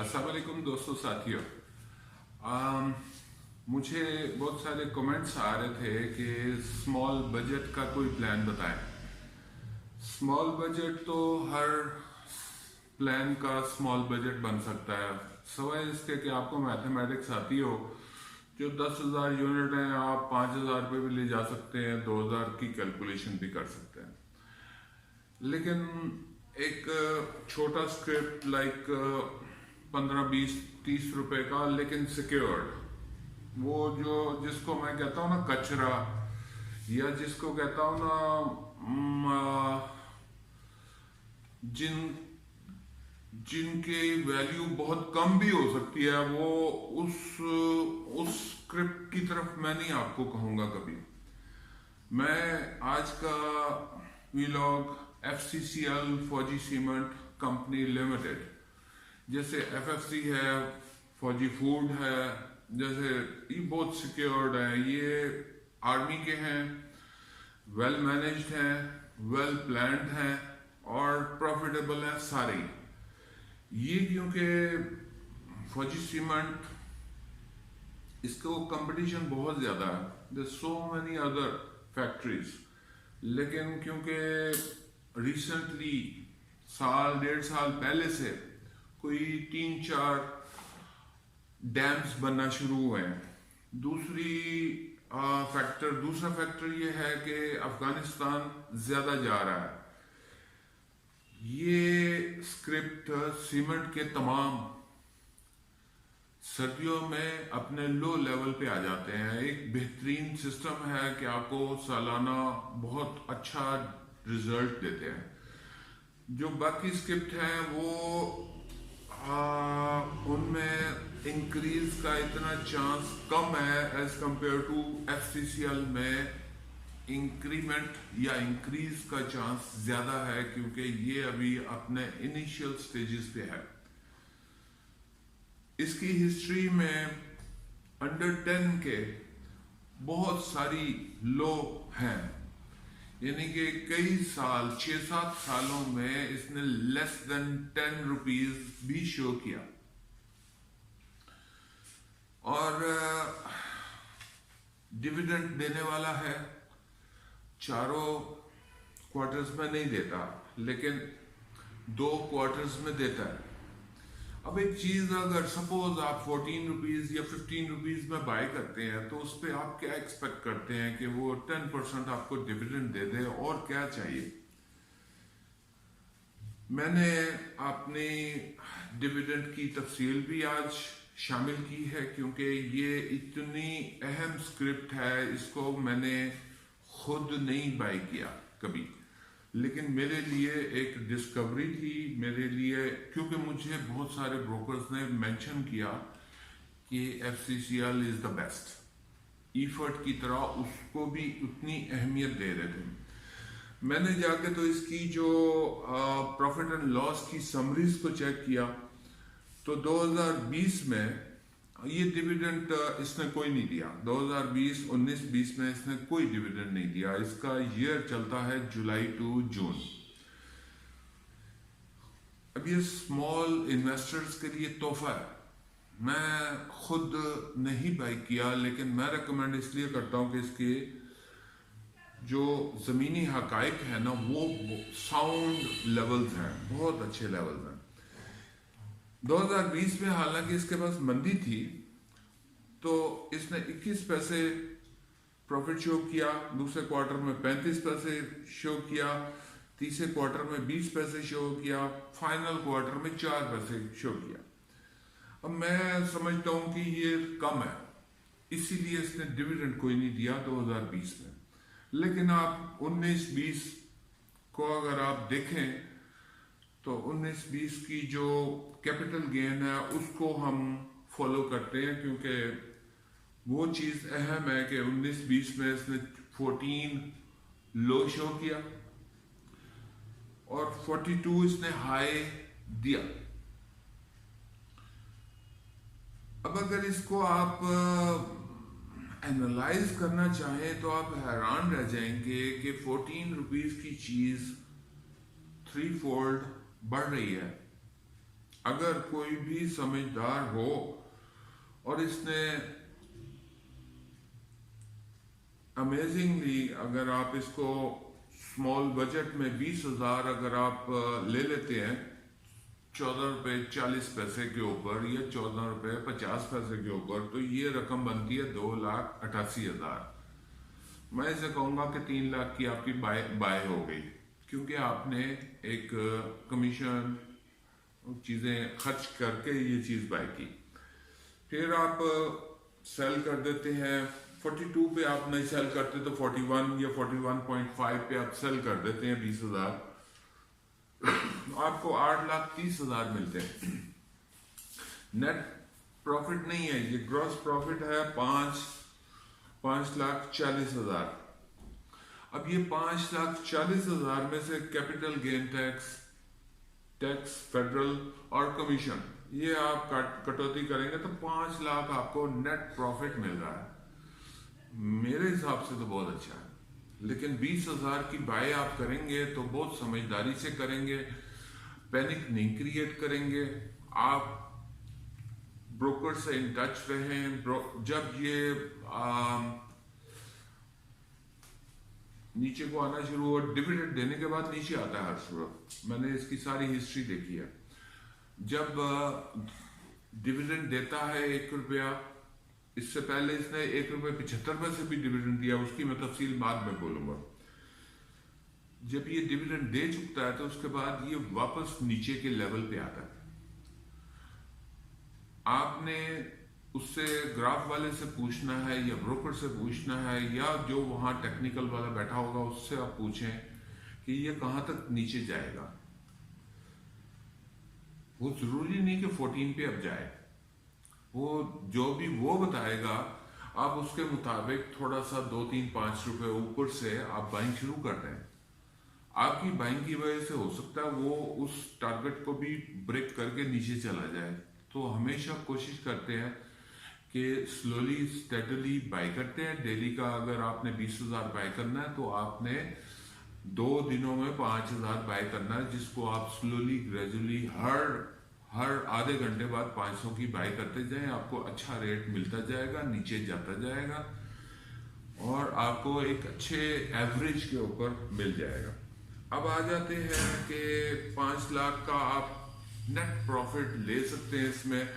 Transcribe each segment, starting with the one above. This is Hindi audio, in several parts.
अस्सलाम वालेकुम दोस्तों साथियों। मुझे बहुत सारे कमेंट्स आ रहे थे कि स्मॉल बजट का कोई प्लान बताएं। स्मॉल बजट तो हर प्लान का स्मॉल बजट बन सकता है, सवाए इसके कि आपको मैथमेटिक्स आती हो। जो 10,000 यूनिट हैं, आप 5,000 रुपये भी ले जा सकते हैं, 2,000 की कैलकुलेशन भी कर सकते हैं। लेकिन एक छोटा स्क्रिप्ट लाइक 15, 20, 30 रुपए का, लेकिन सिक्योर्ड, वो जो जिसको मैं कहता हूँ ना कचरा, या जिसको कहता हूँ ना जिन जिनकी वैल्यू बहुत कम भी हो सकती है, वो उस स्क्रिप्ट की तरफ मैं नहीं आपको कहूँगा कभी। मैं आज का वीलॉग FCCL फौजी सीमेंट कंपनी लिमिटेड, जैसे FFC है, फौजी फूड है, जैसे ये बहुत सिक्योर्ड है, ये आर्मी के हैं, वेल मैनेज्ड हैं, वेल प्लान्ड हैं और प्रॉफिटेबल हैं सारे। ये क्योंकि फौजी सीमेंट, इसको कंपटीशन बहुत ज़्यादा है, there so many other factories, लेकिन क्योंकि रिसेंटली साल 1.5 साल पहले से कोई 3-4 डैम्स बनना शुरू हुए हैं। दूसरा फैक्टर ये है कि अफगानिस्तान ज़्यादा जा रहा है। ये स्क्रिप्ट सीमेंट के तमाम सर्दियों में अपने लो लेवल पे आ जाते हैं। एक बेहतरीन सिस्टम है कि आपको सालाना बहुत अच्छा रिजल्ट देते हैं। जो बाकी स्क्रिप्ट हैं वो उनमें इंक्रीज का इतना चांस कम है एज कंपेयर टू FCCL में इंक्रीमेंट या इंक्रीज का चांस ज़्यादा है, क्योंकि ये अभी अपने इनिशियल स्टेजेस पे है। इसकी हिस्ट्री में अंडर 10 के बहुत सारी लो हैं, यानी कि कई साल, 6-7 सालों में इसने लेस देन 10 रुपीज भी शो किया, और डिविडेंड देने वाला है। चारों क्वार्टर्स में नहीं देता, लेकिन 2 क्वार्टर्स में देता है। अब एक चीज, अगर सपोज आप 14 रुपीज या 15 रुपीज में बाय करते हैं, तो उस पर आप क्या एक्सपेक्ट करते हैं कि वो 10% आपको डिविडेंड दे दे, और क्या चाहिए। मैंने अपनी डिविडेंड की तफसील भी आज शामिल की है, क्योंकि ये इतनी अहम स्क्रिप्ट है, इसको मैंने खुद नहीं बाय किया कभी, लेकिन मेरे लिए एक डिस्कवरी थी मेरे लिए, क्योंकि मुझे बहुत सारे ब्रोकर्स ने मेंशन किया कि FCCL is the best. Efert की तरह उसको भी उतनी अहमियत दे रहे थे। मैंने जाके तो इसकी जो प्रॉफिट एंड लॉस की समरीज को चेक किया, तो 2020 में ये डिविडेंड इसने कोई नहीं दिया। 2020, 19, 20 में इसने कोई डिविडेंड नहीं दिया। इसका ईयर चलता है जुलाई टू जून। अब ये स्मॉल इन्वेस्टर्स के लिए तोहफा है। मैं खुद नहीं बाई किया, लेकिन मैं रिकमेंड इसलिए करता हूँ कि इसके जो ज़मीनी हकाइक है ना, वो साउंड लेवल्स हैं, बहुत अच्छे लेवल्स हैं। 2020 में हालांकि इसके पास मंदी थी, तो इसने 21 पैसे प्रॉफिट शो किया, दूसरे क्वार्टर में 35 पैसे शो किया, तीसरे क्वार्टर में 20 पैसे शो किया, फाइनल क्वार्टर में 4 पैसे शो किया। अब मैं समझता हूं कि ये कम है, इसीलिए इसने डिविडेंड कोई नहीं दिया 2020 में। लेकिन आप 19-20 को अगर आप देखें, तो 19-20 की जो कैपिटल गेन है उसको हम फॉलो करते हैं, क्योंकि वो चीज़ अहम है कि 19-20 में इसने 14 लो शो किया और 42 इसने हाई दिया। अब अगर इसको आप एनालाइज करना चाहें, तो आप हैरान रह जाएंगे कि 14 रुपीज की चीज 3-fold बढ़ रही है अगर कोई भी समझदार हो और इसने अमेजिंगली, अगर आप इसको स्मॉल बजट में 20,000 अगर आप ले लेते हैं 14 रुपए 40 पैसे के ऊपर या 14 रुपए 50 पैसे के ऊपर, तो ये रकम बनती है 2,88,000। मैं इसे कहूंगा कि 3 लाख की आपकी बाय बाय हो गई, क्योंकि आपने एक कमीशन चीजें खर्च करके ये चीज बाय की। फिर आप सेल कर देते हैं 42 पे, आप नहीं सेल करते तो 41 या 41.5 पे आप सेल कर देते हैं 20,000, आपको 8,30,000 मिलते हैं। नेट प्रॉफिट नहीं है ये, ग्रॉस प्रॉफिट है 5,40,000। अब ये 5,40,000 में से कैपिटल गेन टैक्स फेडरल और कमीशन, ये आप कटौती करेंगे तो 5 लाख आपको नेट प्रॉफिट मिल रहा है। मेरे हिसाब से तो बहुत अच्छा है, लेकिन 20,000 की बाय आप करेंगे तो बहुत समझदारी से करेंगे, पैनिक नहीं क्रिएट करेंगे। आप ब्रोकर से इन टच रहें। जब ये नीचे को आना शुरू हो, डिविडेंड देने के बाद नीचे आता है हर सूरत, मैंने इसकी सारी हिस्ट्री देखी है। जब डिविडेंड देता है 1 रुपया, इससे पहले इसने 1 रुपये 75 पैसे भी डिविडेंड दिया, उसकी मैं तफसील बाद में बोलूंगा। जब ये डिविडेंड दे चुकता है तो उसके बाद ये वापस नीचे के लेवल पे आता है। आपने उससे ग्राफ वाले से पूछना है या ब्रोकर से पूछना है या जो वहां टेक्निकल वाला बैठा होगा उससे आप पूछें कि ये कहां तक नीचे जाएगा। वो जरूरी नहीं कि 14 पे अब जाए, वो जो भी वो बताएगा आप उसके मुताबिक थोड़ा सा 2-3-5 रुपए ऊपर से आप बाइंग शुरू कर दें। आपकी बाइंग की वजह से हो सकता है वो उस टारगेट को भी ब्रेक करके नीचे चला जाए। तो हमेशा कोशिश करते हैं कि स्लोली स्टेडली बाय करते हैं। डेली का अगर आपने 20,000 बाय करना है तो आपने 2 दिनों में 5,000 बाय करना है, जिसको आप स्लोली ग्रेजुअली हर आधे घंटे बाद 500 की बाय करते जाएं। आपको अच्छा रेट मिलता जाएगा, नीचे जाता जाएगा और आपको एक अच्छे एवरेज के ऊपर मिल जाएगा। अब आ जाते हैं कि 5 लाख का आप नेट प्रॉफिट ले सकते हैं इसमें।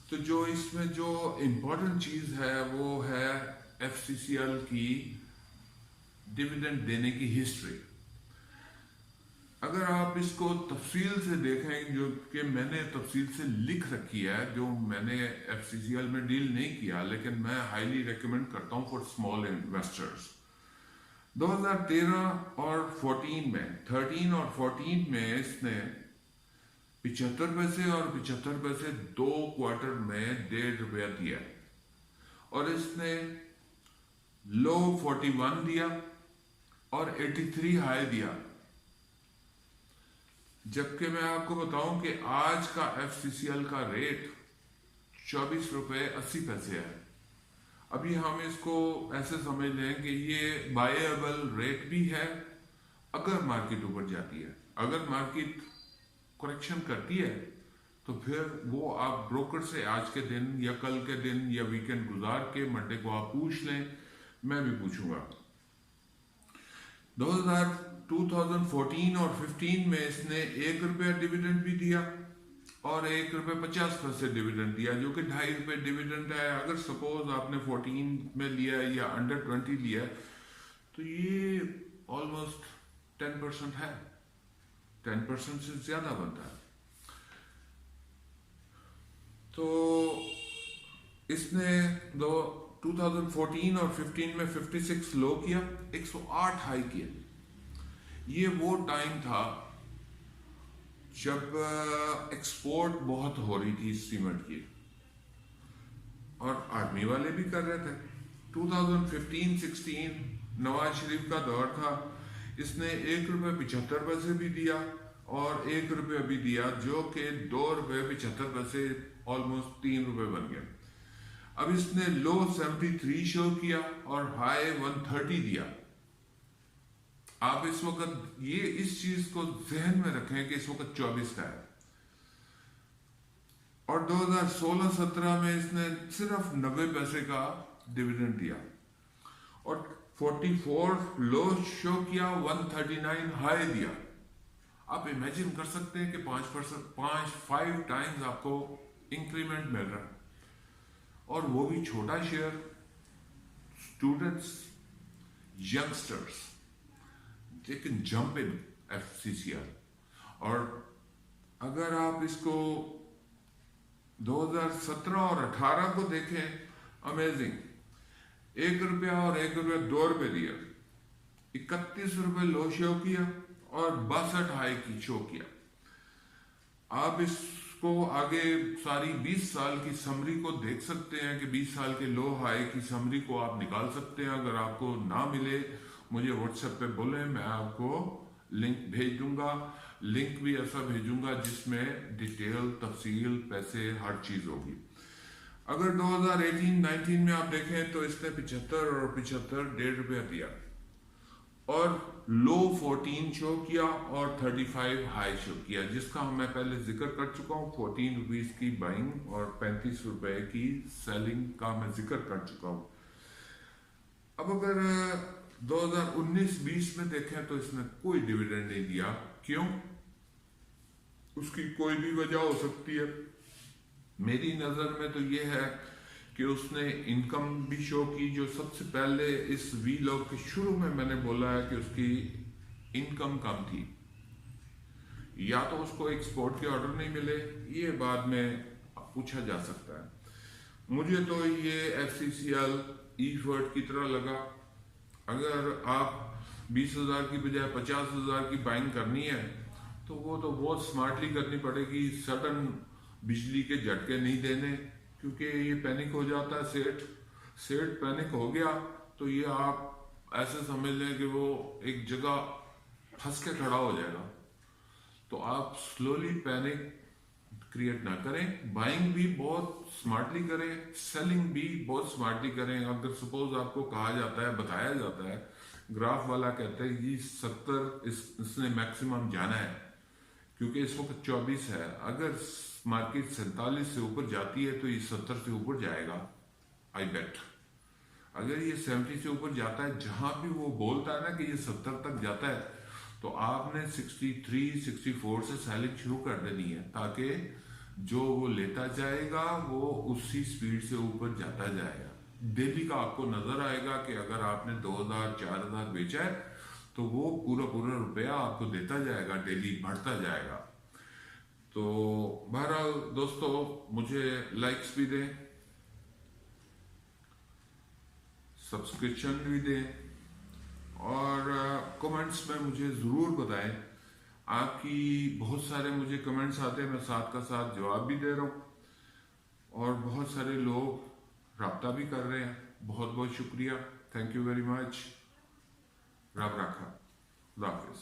तो जो इसमें जो इम्पोर्टेंट चीज है वो है एफसीसीएल की डिविडेंड देने की हिस्ट्री। अगर आप इसको तफसील से देखें, जो कि मैंने तफसील से लिख रखी है, जो मैंने एफसीसीएल में डील नहीं किया, लेकिन मैं हाईली रिकमेंड करता हूं फॉर स्मॉल इन्वेस्टर्स। 2013 और 14 में 13 और 14 में इसने 75 पैसे और 75 पैसे 2 क्वार्टर में 1.5 रुपया दिया और इसने लो 41 दिया और 83 हाई दिया। जबकि मैं आपको बताऊं कि आज का एफसीसीएल का रेट 24 रुपए 80 पैसे है। अभी हम इसको ऐसे समझ लें कि ये बायएबल रेट भी है अगर मार्केट ऊपर जाती है। अगर मार्केट करेक्शन करती है तो फिर वो आप ब्रोकर से आज के दिन या कल के दिन या वीकेंड गुजार के मंडे को आप पूछ लें, मैं भी पूछूंगा। 2014 और 15 में इसने 1 रुपया डिविडेंड भी दिया और 1 रुपये 50 पैसे डिविडेंड दिया, जो कि 2.5 रुपये डिविडेंड है। अगर सपोज आपने 14 में लिया या अंडर 20 लिया तो ये ऑलमोस्ट 10% है, 10% से ज्यादा बनता है। तो इसने 2014 और 15 में 56 लो किया, 108 हाई किया। ये वो टाइम था जब एक्सपोर्ट बहुत हो रही थी सीमेंट की और आर्मी वाले भी कर रहे थे। 2015-16 नवाज शरीफ का दौर था। इसने 1 रुपये 75 पैसे भी दिया और 1 रुपया भी दिया, जो कि 2 रुपये 75 पैसे ऑलमोस्ट 3 रुपये बन गया। अब इसने लो 73 शो किया और हाई 130 दिया। आप इस वक्त ये इस चीज को जहन में रखें कि इस वक्त 24 का है। और 2016-17 में इसने सिर्फ 90 पैसे का डिविडेंड दिया और 44 लो शो किया, 139 हाई दिया। आप इमेजिन कर सकते हैं कि 5% 5 टाइम्स आपको इंक्रीमेंट मिल रहा है, और वो भी छोटा share. Students, youngsters, they can jump in एफसीसीएल। और अगर आप इसको 2017 और 18 को देखें, अमेजिंग, ₹1 और ₹1 ₹2 दिया, 31 रुपए लो शो किया और 62 हाई की शो किया। आप इसको आगे सारी 20 साल की समरी को देख सकते हैं कि 20 साल के लो हाई की समरी को आप निकाल सकते हैं। अगर आपको ना मिले, मुझे व्हाट्सएप पे बोलें, मैं आपको लिंक भेज दूंगा। लिंक भी ऐसा भेजूंगा जिसमें डिटेल, तफसील, पैसे, हर चीज होगी। अगर 2018-19 में आप देखें तो इसने 75 और 75 ₹1.5 दिया और लो 14 शो किया और 35 हाई शो किया, जिसका मैं पहले जिक्र कर चुका हूं। 14 रुपीज की बाइंग और 35 रुपए की सेलिंग का मैं जिक्र कर चुका हूं। अब अगर 2019-20 में देखें तो इसने कोई डिविडेंड नहीं दिया। क्यों? उसकी कोई भी वजह हो सकती है। मेरी नजर में तो यह है कि उसने इनकम भी शो की, जो सबसे पहले इस वीलॉग के शुरू में मैंने बोला है कि उसकी इनकम कम थी, या तो उसको एक्सपोर्ट के ऑर्डर नहीं मिले, ये बाद में पूछा जा सकता है। मुझे तो ये एफसीसीएल ईफर्ट की तरह लगा। अगर आप 20,000 की बजाय 50,000 की बाइंग करनी है तो वो तो बहुत स्मार्टली करनी पड़ेगी। सडन बिजली के झटके नहीं देने, क्योंकि ये पैनिक हो जाता है। सेठ पैनिक हो गया तो ये आप ऐसे समझ लें कि वो एक जगह फंस के खड़ा हो जाएगा। तो आप स्लोली पैनिक क्रिएट ना करें, बाइंग भी बहुत स्मार्टली करें, सेलिंग भी बहुत स्मार्टली करें। अगर सपोज आपको कहा जाता है, बताया जाता है, ग्राफ वाला कहता है कि 70 इसने मैक्सिमम जाना है, क्योंकि इस वक्त 24 है। अगर मार्केट 47 से ऊपर जाती है तो ये 70 से ऊपर जाएगा, आई बेट। अगर ये 70 से ऊपर जाता है, जहां भी वो बोलता है ना कि ये 70 तक जाता है, तो आपने 63, 64 से सेलिंग शुरू कर देनी है, ताकि जो वो लेता जाएगा वो उसी स्पीड से ऊपर जाता जाएगा। डेली का आपको नजर आएगा कि अगर आपने 2,000, 4,000 बेचा है तो वो पूरा पूरा रुपया आपको देता जाएगा, डेली बढ़ता जाएगा। तो बहरहाल दोस्तों, मुझे लाइक्स भी दें, सब्सक्रिप्शन भी दें और कमेंट्स में मुझे ज़रूर बताएं। आपकी बहुत सारे मुझे कमेंट्स आते हैं, मैं साथ का साथ जवाब भी दे रहा हूँ और बहुत सारे लोग राब्ता भी कर रहे हैं। बहुत बहुत शुक्रिया, थैंक यू वेरी मच। रब रखा, अल्लाह हाफिज़।